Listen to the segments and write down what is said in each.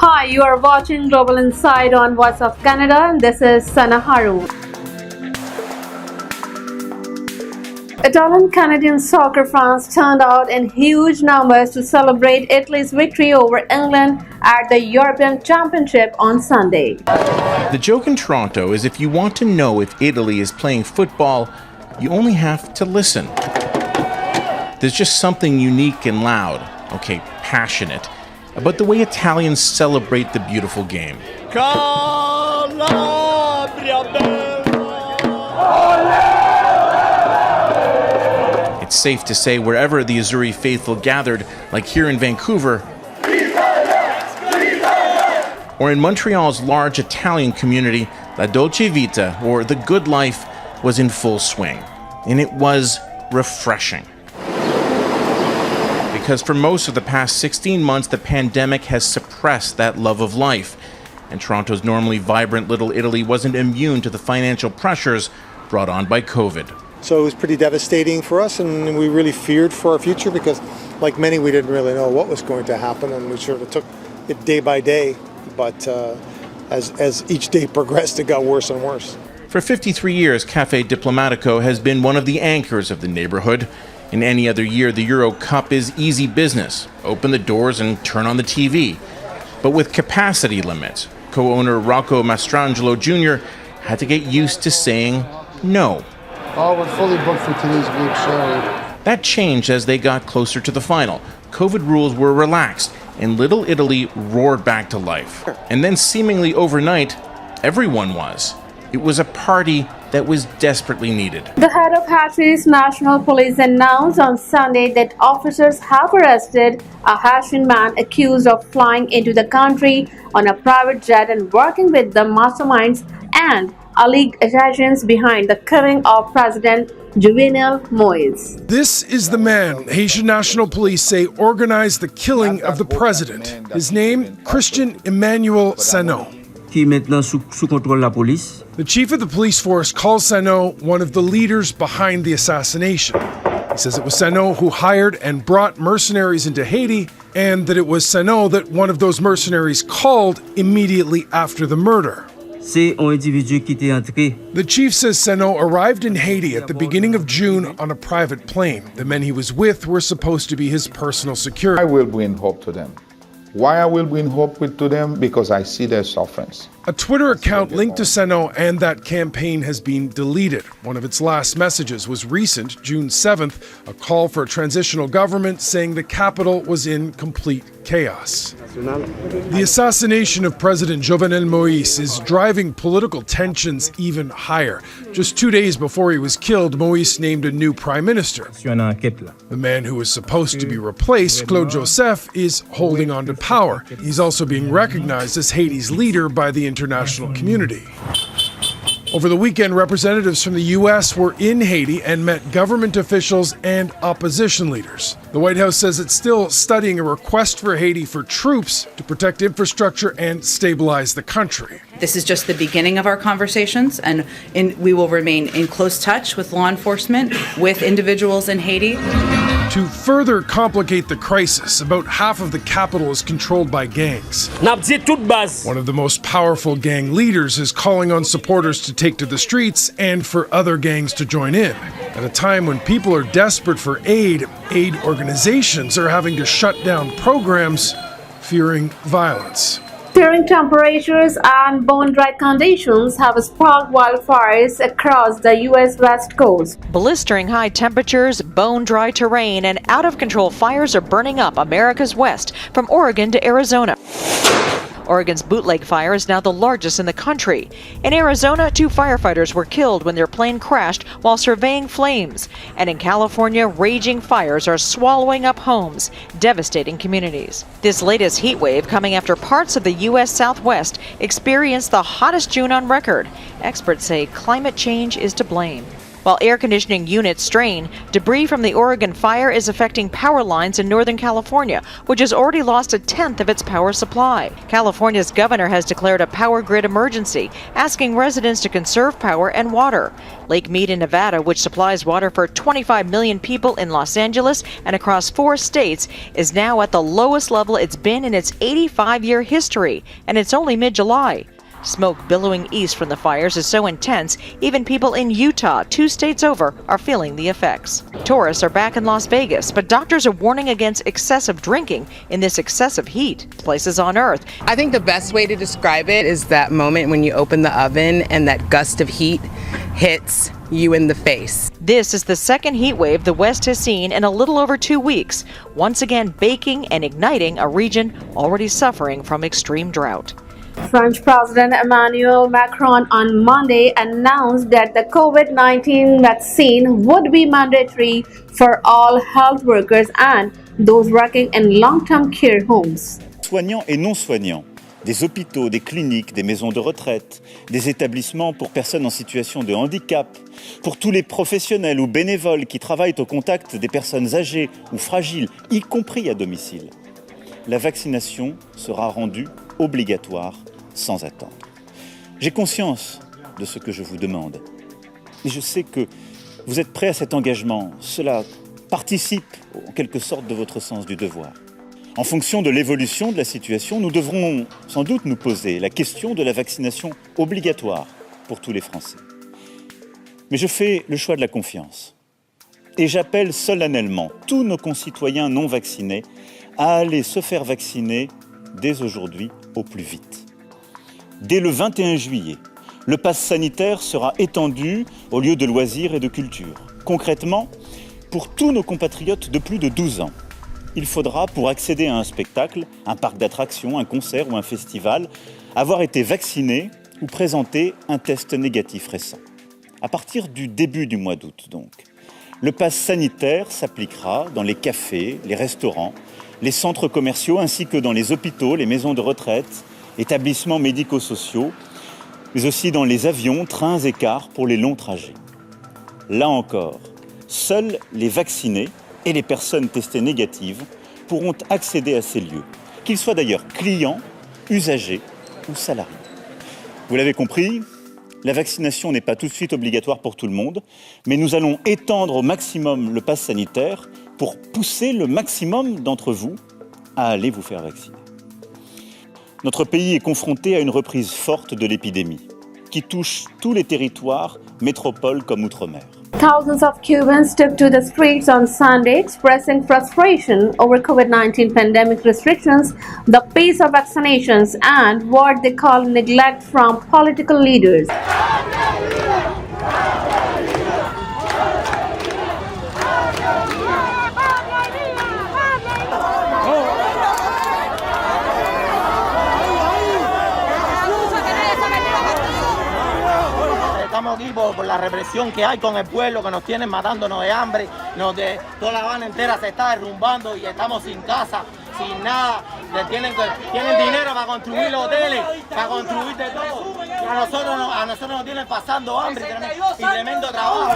Hi, you are watching Global Insight on Voice of Canada, and this is Sana Haroon. Italian-Canadian soccer fans turned out in huge numbers to celebrate Italy's victory over England at the European Championship on Sunday. The joke in Toronto is if you want to know if Italy is playing football, you only have to listen. There's just something unique and loud, okay, passionate, about the way Italians celebrate the beautiful game. It's safe to say wherever the Azzurri faithful gathered, like here in Vancouver, or in Montreal's large Italian community, La Dolce Vita, or the good life, was in full swing. And it was refreshing. Because for most of the past 16 months, the pandemic has suppressed that love of life. And Toronto's normally vibrant Little Italy wasn't immune to the financial pressures brought on by COVID. So it was pretty devastating for us, and we really feared for our future because, like many, we didn't really know what was going to happen, and we sort of took it day by day. But as each day progressed, it got worse and worse. For 53 years, Cafe Diplomatico has been one of the anchors of the neighborhood. In any other year, the Euro Cup is easy business. Open the doors and turn on the TV. But with capacity limits, co-owner Rocco Mastrangelo Jr. had to get used to saying no. Oh, we're fully booked for today's game, sorry. That changed as they got closer to the final. COVID rules were relaxed, and Little Italy roared back to life. And then seemingly overnight, everyone was. It was a party that was desperately needed. The head of Haiti's National Police announced on Sunday that officers have arrested a Haitian man accused of flying into the country on a private jet and working with the masterminds and alleged agents behind the killing of President Jovenel Moïse. This is the man Haitian National Police say organized the killing of the president. His name, Christian Emmanuel Sano. Qui est maintenant sous contrôle la police. The chief of the police force calls Sano one of the leaders behind the assassination. He says it was Sano who hired and brought mercenaries into Haiti, and that it was Sano that one of those mercenaries called immediately after the murder. C'est un individu qui était entré. The chief says Sano arrived in Haiti at the beginning of June on a private plane. The men he was with were supposed to be his personal security. I will bring hope to them. Why I will bring hope to them? Because I see their sufferings. A Twitter account linked to Sano and that campaign has been deleted. One of its last messages was recent, June 7th, a call for a transitional government saying the capital was in complete chaos. The assassination of President Jovenel Moïse is driving political tensions even higher. Just 2 days before he was killed, Moïse named a new prime minister. The man who was supposed to be replaced, Claude Joseph, is holding on to power. He's also being recognized as Haiti's leader by the international community. Over the weekend, representatives from the U.S. were in Haiti and met government officials and opposition leaders. The White House says it's still studying a request for Haiti for troops to protect infrastructure and stabilize the country. This is just the beginning of our conversations, and we will remain in close touch with law enforcement, with individuals in Haiti. To further complicate the crisis, about half of the capital is controlled by gangs. One of the most powerful gang leaders is calling on supporters to take to the streets and for other gangs to join in. At a time when people are desperate for aid organizations are having to shut down programs, fearing violence. Searing temperatures and bone-dry conditions have sparked wildfires across the U.S. West Coast. Blistering high temperatures, bone-dry terrain, and out-of-control fires are burning up America's West from Oregon to Arizona. Oregon's Bootleg fire is now the largest in the country. In Arizona, 2 firefighters were killed when their plane crashed while surveying flames. And in California, raging fires are swallowing up homes, devastating communities. This latest heat wave coming after parts of the U.S. Southwest experienced the hottest June on record. Experts say climate change is to blame. While air conditioning units strain, debris from the Oregon fire is affecting power lines in Northern California, which has already lost a tenth of its power supply. California's governor has declared a power grid emergency, asking residents to conserve power and water. Lake Mead in Nevada, which supplies water for 25 million people in Los Angeles and across 4 states, is now at the lowest level it's been in its 85-year history, and it's only mid-July. Smoke billowing east from the fires is so intense, even people in Utah, 2 states over, are feeling the effects. Tourists are back in Las Vegas, but doctors are warning against excessive drinking in this excessive heat. Places on Earth. I think the best way to describe it is that moment when you open the oven and that gust of heat hits you in the face. This is the second heat wave the West has seen in a little over 2 weeks, once again baking and igniting a region already suffering from extreme drought. French President Emmanuel Macron on Monday announced that the COVID-19 vaccine would be mandatory for all health workers and those working in long-term care homes. Soignants et non soignants, des hôpitaux, des cliniques, des maisons de retraite, des établissements pour personnes en situation de handicap, pour tous les professionnels ou bénévoles qui travaillent au contact des personnes âgées ou fragiles, y compris à domicile. La vaccination sera rendue obligatoire sans attendre. J'ai conscience de ce que je vous demande et je sais que vous êtes prêts à cet engagement. Cela participe en quelque sorte de votre sens du devoir. En fonction de l'évolution de la situation, nous devrons sans doute nous poser la question de la vaccination obligatoire pour tous les Français. Mais je fais le choix de la confiance et j'appelle solennellement tous nos concitoyens non vaccinés à aller se faire vacciner dès aujourd'hui au plus vite. Dès le 21 juillet, le pass sanitaire sera étendu aux lieux de loisirs et de culture. Concrètement, pour tous nos compatriotes de plus de 12 ans, il faudra, pour accéder à un spectacle, un parc d'attractions, un concert ou un festival, avoir été vacciné ou présenter un test négatif récent. À partir du début du mois d'août, donc, le pass sanitaire s'appliquera dans les cafés, les restaurants, les centres commerciaux ainsi que dans les hôpitaux, les maisons de retraite, établissements médico-sociaux, mais aussi dans les avions, trains et cars pour les longs trajets. Là encore, seuls les vaccinés et les personnes testées négatives pourront accéder à ces lieux, qu'ils soient d'ailleurs clients, usagers ou salariés. Vous l'avez compris, la vaccination n'est pas tout de suite obligatoire pour tout le monde, mais nous allons étendre au maximum le pass sanitaire pour pousser le maximum d'entre vous à aller vous faire vacciner. Notre pays est confronté à une reprise forte de l'épidémie, qui touche tous les territoires, métropoles comme outre-mer. Thousands of Cubans took to the streets on Sunday expressing frustration over COVID-19 pandemic restrictions, the pace of vaccinations, and what they call neglect from political leaders. Estamos aquí por la represión que hay con el pueblo, que nos tienen matándonos de hambre, toda La Habana entera se está derrumbando y estamos sin casa, sin nada. Tienen dinero para construir los hoteles, para construir de todo. Y a nosotros nos tienen pasando hambre y tremendo trabajo.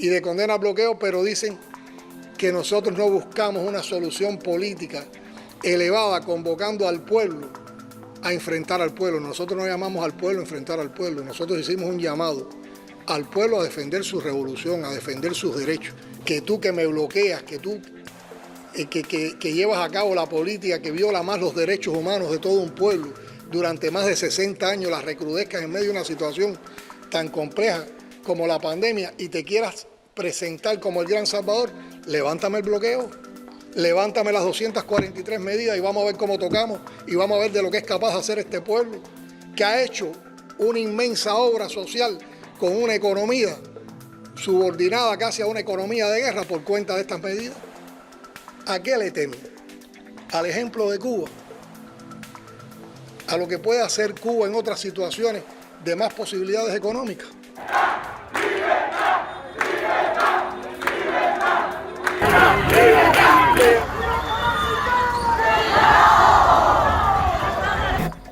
Y de condena al bloqueo, pero dicen que nosotros no buscamos una solución política elevada convocando al pueblo a enfrentar al pueblo. Nosotros no llamamos al pueblo a enfrentar al pueblo, nosotros hicimos un llamado al pueblo a defender su revolución, a defender sus derechos. Que tú que me bloqueas, que tú que llevas a cabo la política que viola más los derechos humanos de todo un pueblo durante más de 60 años, las recrudezcas en medio de una situación tan compleja como la pandemia y te quieras presentar como el gran salvador, levántame el bloqueo, levántame las 243 medidas y vamos a ver cómo tocamos y vamos a ver de lo que es capaz de hacer este pueblo, que ha hecho una inmensa obra social con una economía subordinada casi a una economía de guerra por cuenta de estas medidas. ¿A qué le temen? ¿Al ejemplo de Cuba a lo que puede hacer Cuba en otras situaciones de más posibilidades económicas.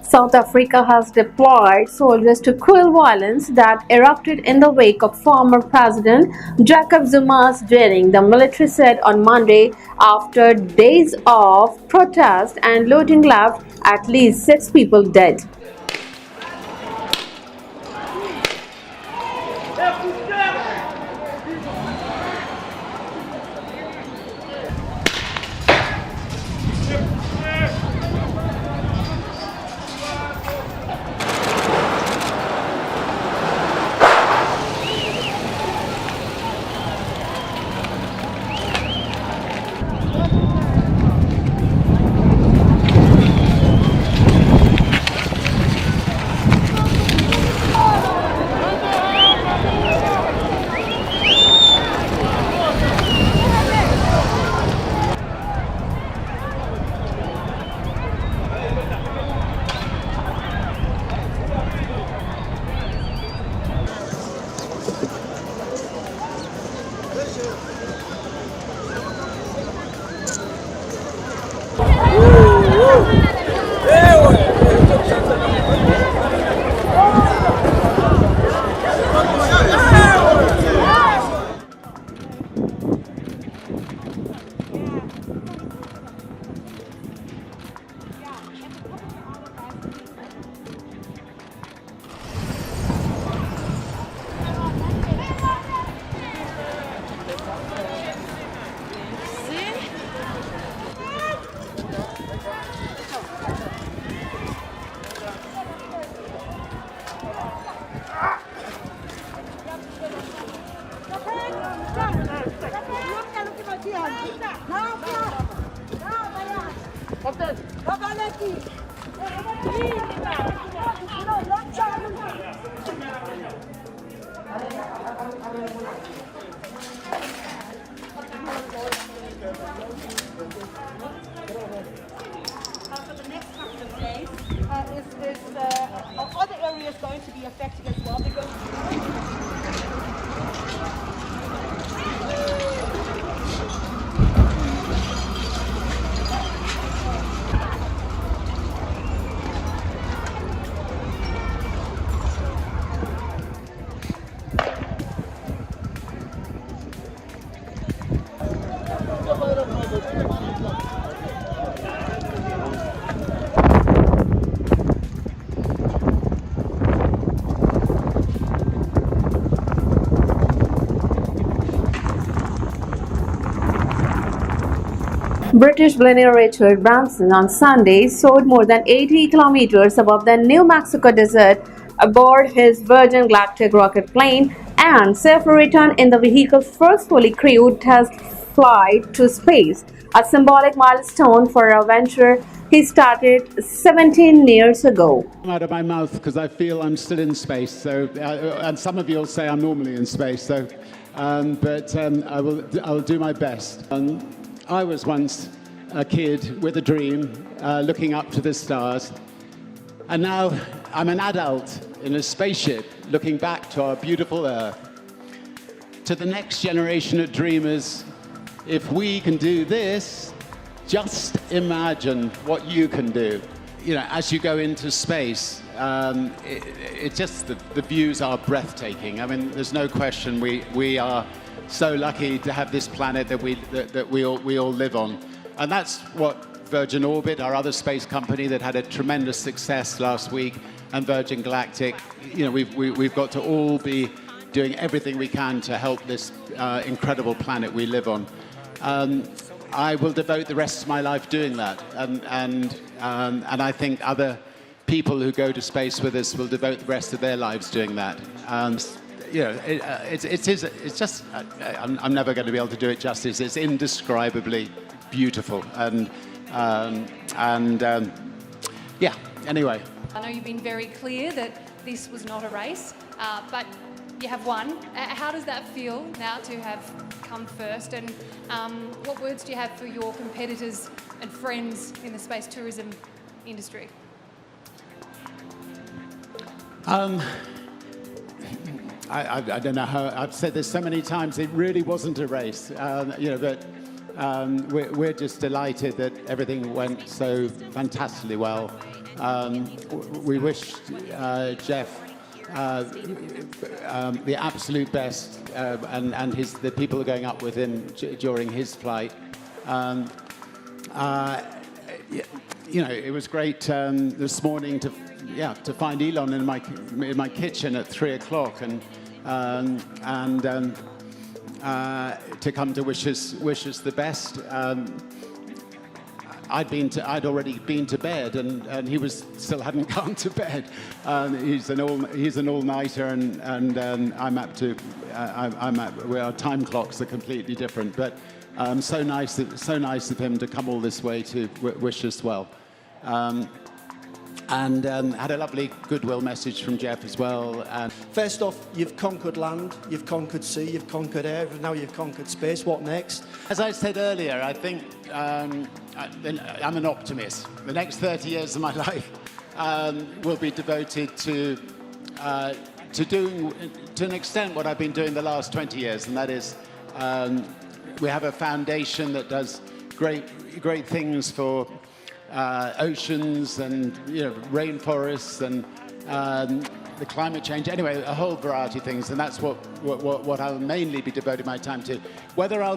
South Africa has deployed soldiers to quell violence that erupted in the wake of former President Jacob Zuma's wedding, the military said on Monday, after days of protest and looting left at least 6 people dead. For the next couple of days, other areas going to be affected as well because. British billionaire Richard Branson on Sunday soared more than 80 kilometers above the New Mexico desert aboard his Virgin Galactic rocket plane and safely returned in the vehicle's first fully crewed test flight to space, a symbolic milestone for a venture he started 17 years ago. Out of my mouth because I feel I'm still in space. So, and some of you will say I'm normally in space. So, I'll do my best. I was once a kid with a dream, looking up to the stars, and now I'm an adult in a spaceship looking back to our beautiful Earth. To the next generation of dreamers, if we can do this, just imagine what you can do. You know, as you go into space, the views are breathtaking. I mean, there's no question we are so lucky to have this planet that we all live on. And that's what Virgin Orbit, our other space company that had a tremendous success last week, and Virgin Galactic, you know, we've got to all be doing everything we can to help this incredible planet we live on. I will devote the rest of my life doing that, and I think other people who go to space with us will devote the rest of their lives doing that. You know, it's just I'm never going to be able to do it justice. It's indescribably beautiful, and yeah. Anyway, I know you've been very clear that this was not a race, but you have won. How does that feel now to have come first? And what words do you have for your competitors and friends in the space tourism industry? I don't know how, I've said this so many times, it really wasn't a race, but we're just delighted that everything went so fantastically well. We wish Jeff the absolute best, and the people going up with him during his flight. It was great this morning to find Elon in my kitchen at 3 o'clock and to come to wish us the best. I'd already been to bed, and he still hadn't gone to bed. He's an all-nighter, and I'm up to. Our time clocks are completely different, but so nice of him to come all this way to wish us well. And had a lovely goodwill message from Jeff as well. And first off, you've conquered land, you've conquered sea, you've conquered air, now you've conquered space. What next? As I said earlier, I think I'm an optimist. The next 30 years of my life will be devoted to doing, to an extent, what I've been doing the last 20 years, and that is we have a foundation that does great things for oceans and rainforests and the climate change. Anyway, a whole variety of things, and that's what I'll mainly be devoting my time to. Whether I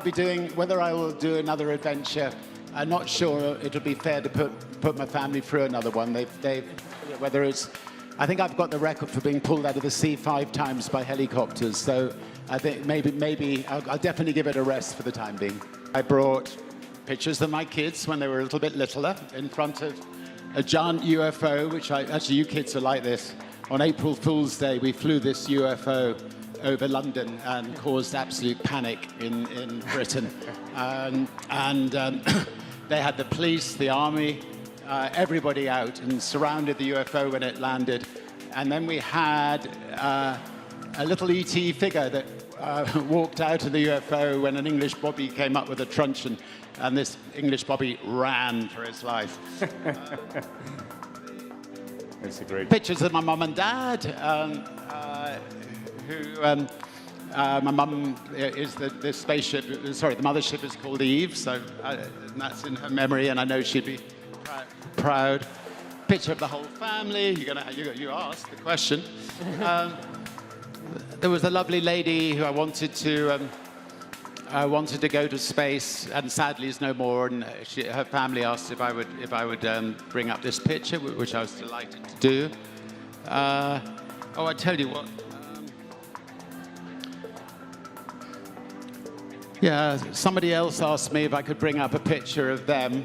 will do another adventure, I'm not sure it'll be fair to put my family through another one. Whether it's, I think I've got the record for being pulled out of the sea 5 times by helicopters. So I think maybe I'll definitely give it a rest for the time being. I brought pictures of my kids when they were a little bit littler in front of a giant UFO, which actually you kids are like this. On April Fool's Day, we flew this UFO over London and caused absolute panic in Britain. They had the police, the army, everybody out and surrounded the UFO when it landed. And then we had a little ET figure that walked out of the UFO when an English bobby came up with a truncheon, and this English bobby ran for his life. That's a great pictures of my mum and dad, my mum is the spaceship. Sorry, the mothership is called Eve, so that's in her memory, and I know she'd be proud. Picture of the whole family. You asked the question. There was a lovely lady who I wanted to go to space, and sadly is no more. And her family asked if I would bring up this picture, which I was delighted to do. I tell you what. Somebody else asked me if I could bring up a picture of them.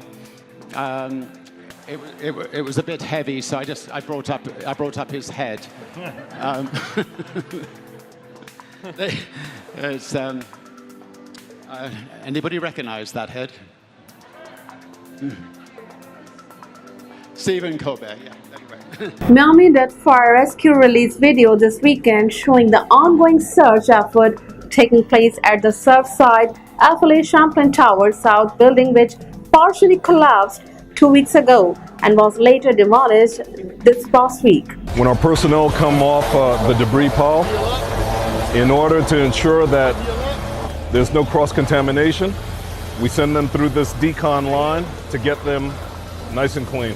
It was a bit heavy, so I brought up his head. Anybody recognize that head? Stephen Colbert, yeah. Anyway. Miami-Dade Fire Rescue released video this weekend showing the ongoing search effort taking place at the Surfside Affiliate Champlain Tower South building, which partially collapsed 2 weeks ago and was later demolished this past week. When our personnel come off the debris pile, in order to ensure that there's no cross-contamination, we send them through this decon line to get them nice and clean.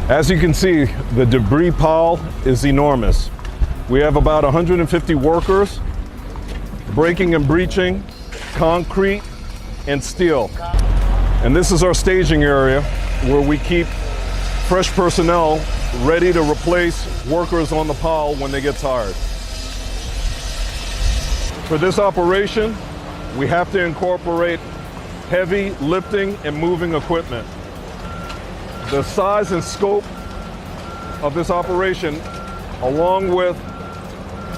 As you can see, the debris pile is enormous. We have about 150 workers breaking and breaching concrete and steel. And this is our staging area where we keep fresh personnel ready to replace workers on the pile when they get tired. For this operation, we have to incorporate heavy lifting and moving equipment. The size and scope of this operation, along with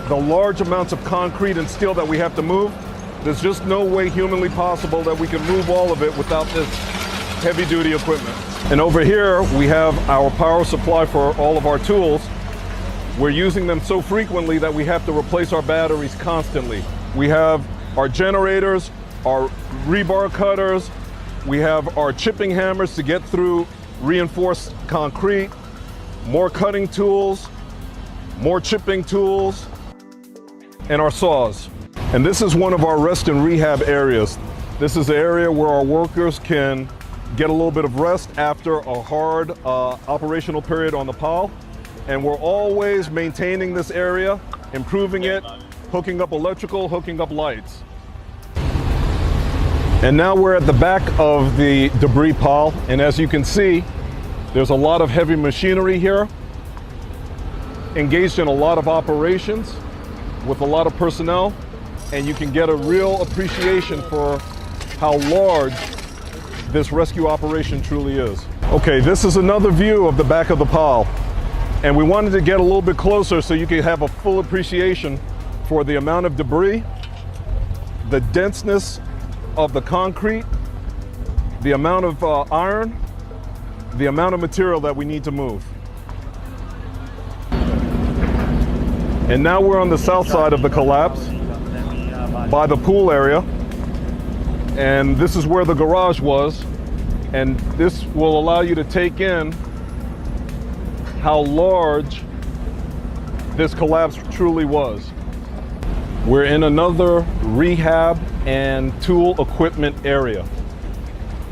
the large amounts of concrete and steel that we have to move, there's just no way humanly possible that we can move all of it without this heavy-duty equipment. And over here, we have our power supply for all of our tools. We're using them so frequently that we have to replace our batteries constantly. We have our generators, our rebar cutters, we have our chipping hammers to get through reinforced concrete, more cutting tools, more chipping tools, and our saws. And this is one of our rest and rehab areas. This is the area where our workers can get a little bit of rest after a hard operational period on the pile. And we're always maintaining this area, improving it, hooking up electrical, hooking up lights. And now we're at the back of the debris pile, and as you can see, there's a lot of heavy machinery here, engaged in a lot of operations with a lot of personnel, and you can get a real appreciation for how large this rescue operation truly is. Okay, this is another view of the back of the pile, and we wanted to get a little bit closer so you could have a full appreciation for the amount of debris, the denseness of the concrete, the amount of iron, the amount of material that we need to move. And now we're on the south side of the collapse by the pool area, and this is where the garage was, and this will allow you to take in how large this collapse truly was. We're in another rehab and tool equipment area.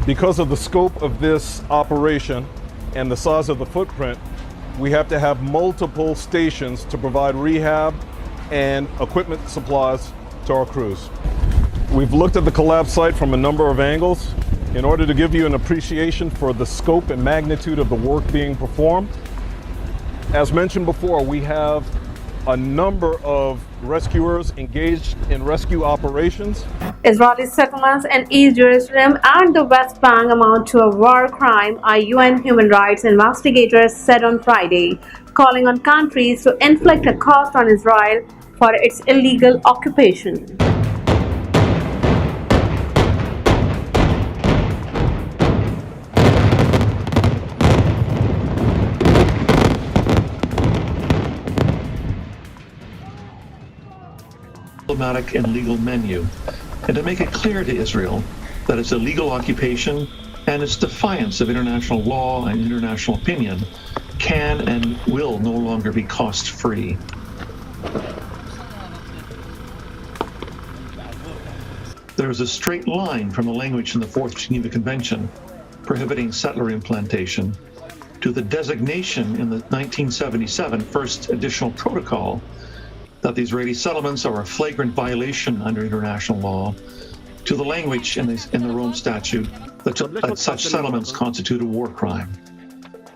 Because of the scope of this operation and the size of the footprint, we have to have multiple stations to provide rehab and equipment supplies to our crews. We've looked at the collapse site from a number of angles in order to give you an appreciation for the scope and magnitude of the work being performed. As mentioned before, we have a number of rescuers engaged in rescue operations. Israeli settlements in East Jerusalem and the West Bank amount to a war crime, a UN human rights investigators said on Friday, calling on countries to inflict a cost on Israel for its illegal occupation. Diplomatic and legal menu, and to make it clear to Israel that its illegal occupation and its defiance of international law and international opinion can and will no longer be cost-free. There is a straight line from the language in the Fourth Geneva Convention prohibiting settler implantation to the designation in the 1977 First Additional Protocol that the Israeli settlements are a flagrant violation under international law, to the language in the Rome Statute that such settlements constitute a war crime.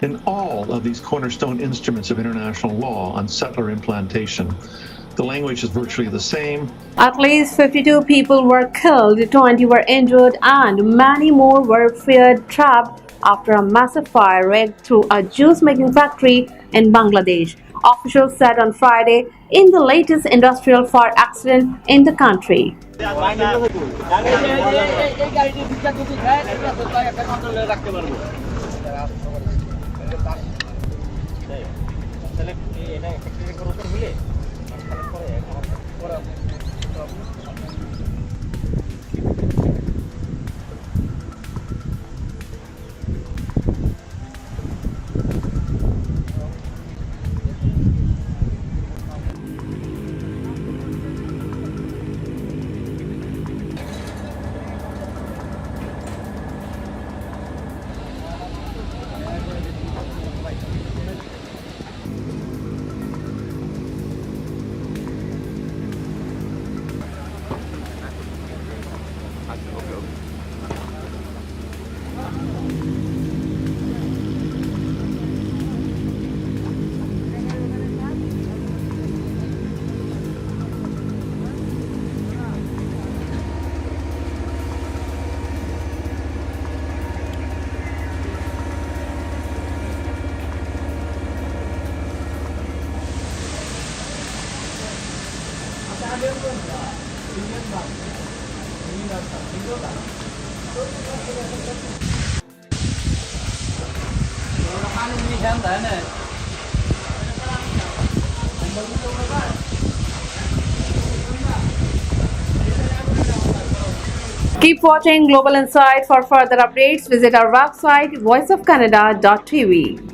In all of these cornerstone instruments of international law on settler implantation, the language is virtually the same. At least 52 people were killed, 20 were injured, and many more were feared trapped after a massive fire rigged through a juice-making factory in Bangladesh. Officials said on Friday in the latest industrial fire accident in the country. Keep watching Global Insight. For further updates, visit our website voiceofcanada.tv.